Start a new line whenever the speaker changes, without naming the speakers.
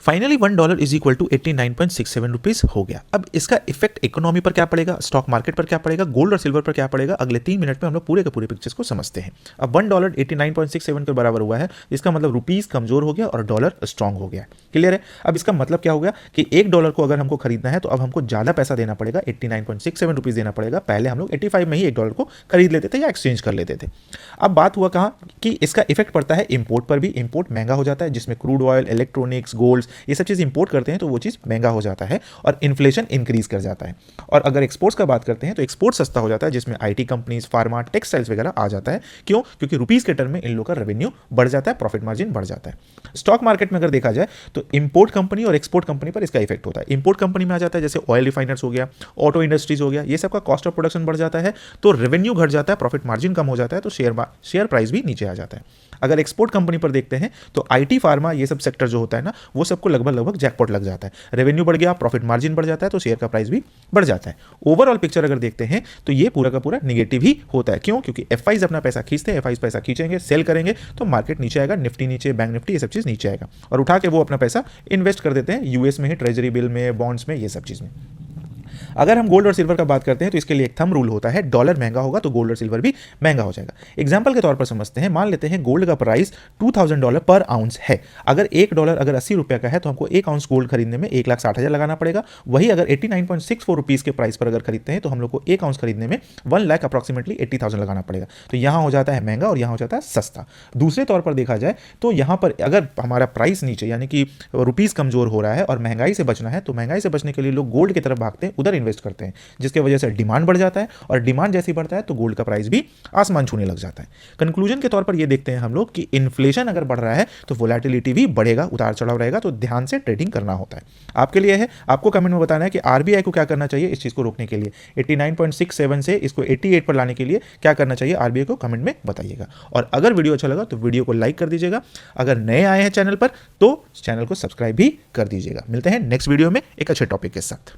Finally $1 is equal to 89.67 rupees हो गया। अब इसका इफेक्ट इकोनॉमी पर क्या पड़ेगा, स्टॉक मार्केट पर क्या पड़ेगा, गोल्ड और सिल्वर पर क्या पड़ेगा, अगले 3 मिनट में हम लोग पूरे के पूरे पिक्चर्स को समझते हैं। अब $1 89.67 के बराबर हुआ है, इसका मतलब रुपीज कमजोर हो गया और डॉलर स्ट्रांग हो गया। क्लियर है। अब इसका मतलब क्या हो गया कि $1 को अगर हमको खरीदना है तो अब हमको ज्यादा पैसा देना पड़ेगा, 89.67 रुपीज देना पड़ेगा। पहले हम लोग 85 में ही $1 को खरीद लेते थे या एक्सचेंज कर लेते थे। अब बात हुआ कहाँ कि इसका इफेक्ट पड़ता है इंपोर्ट पर भी। इंपोर्ट महंगा हो जाता है, जिसमें क्रूड ऑयल, इलेक्ट्रॉनिक्स, गोल्ड, ये सब चीज़ इंपोर्ट करते हैं तो वो चीज़ महंगा हो जाता है और इन्फ्लेशन इंक्रीज कर जाता है। और अगर एक्सपोर्ट्स का बात करते हैं तो एक्सपोर्ट सस्ता हो जाता है, जिसमें आईटी कंपनीज, फार्मा, टेक्सटाइल्स वगैरह आ जाता है। क्यों? क्योंकि रुपीज के टर्म में इन लोगों का रेवेन्यू बढ़ जाता है, प्रॉफिट मार्जिन बढ़ जाता है। स्टॉक मार्केट में अगर देखा जाए तो इंपोर्ट कंपनी और एक्सपोर्ट कंपनी पर इसका इफेक्ट होता है। इंपोर्ट कंपनी में आ जाता है जैसे ऑयल रिफाइनर्स हो गया, ऑटो इंडस्ट्रीज हो गया, ये सब का कॉस्ट ऑफ प्रोडक्शन बढ़ जाता है तो रेवेन्यू घट जाता है, प्रॉफिट मार्जिन कम हो जाता है, तो शेयर प्राइस भी नीचे आ जाता है। अगर एक्सपोर्ट कंपनी पर देखते हैं तो आईटी, फार्मा, ये सब सेक्टर जो होता है ना, वो सबको लगभग जैकपॉट लग जाता है। रेवेन्यू बढ़ गया, प्रॉफिट मार्जिन बढ़ जाता है, तो शेयर का प्राइस भी बढ़ जाता है। ओवरऑल पिक्चर अगर देखते हैं तो ये पूरा का पूरा निगेटिव ही होता है। क्यों? क्योंकि एफआईज अपना पैसा खींचते हैं, एफआईज पैसा खींचेंगे, सेल करेंगे तो मार्केट नीचे आएगा, निफ्टी नीचे, बैंक निफ्टी, ये सब चीज नीचे आएगा और उठा के वो अपना पैसा इन्वेस्ट कर देते हैं यूएस में ही, ट्रेजरी बिल में, बॉन्ड्स में, ये सब चीज में। अगर हम गोल्ड और सिल्वर का बात करते हैं तो इसके लिए एक थंब रूल होता है, डॉलर महंगा होगा तो गोल्ड और सिल्वर भी महंगा हो जाएगा। एग्जांपल के तौर पर समझते हैं, मान लेते हैं गोल्ड का प्राइस $2000 पर आउंस है। अगर $1 अगर 80 रुपये का है तो हमको 1 आउंस गोल्ड खरीदने में 1,60,000 लगाना पड़ेगा। वही अगर 89.64 रुपीज़ के प्राइस पर अगर खरीदते हैं तो हम लोग को 1 आउंस खरीदने में 1,00,000 अप्रॉक्सीमेटली 80,000 लगाना पड़ेगा। तो यहाँ हो जाता है महंगा और यहाँ हो जाता है सस्ता। दूसरे तौर पर देखा जाए तो यहाँ पर अगर हमारा प्राइस नीचे यानी कि रुपीज़ कमजोर हो रहा है और महंगाई से बचना है तो महंगाई से बचने के लिए लोग गोल्ड की तरफ भागते हैं, उधर इन्वेस्ट करते हैं, जिसके वजह से डिमांड बढ़ जाता है और डिमांड जैसी बढ़ता है तो गोल्ड का प्राइस भी आसमान छूने लग जाता है। कंक्लूजन के तौर पर ये देखते हैं हम लोग कि इन्फ्लेशन अगर बढ़ रहा है तो वोलेटिलिटी भी बढ़ेगा, उतार चढ़ाव रहेगा, तो ध्यान से ट्रेडिंग करना होता है। आपके लिए है, आपको कमेंट में बताना है कि आरबीआई को क्या करना चाहिए इस चीज को रोकने के लिए। 89.67 से इसको 88 पर लाने के लिए क्या करना चाहिए आरबीआई को, कमेंट में बताइएगा। और अगर वीडियो अच्छा लगा तो वीडियो को लाइक कर दीजिएगा। अगर नए आए हैं चैनल पर तो चैनल को सब्सक्राइब भी कर दीजिएगा। मिलते हैं नेक्स्ट वीडियो में एक अच्छे टॉपिक के साथ।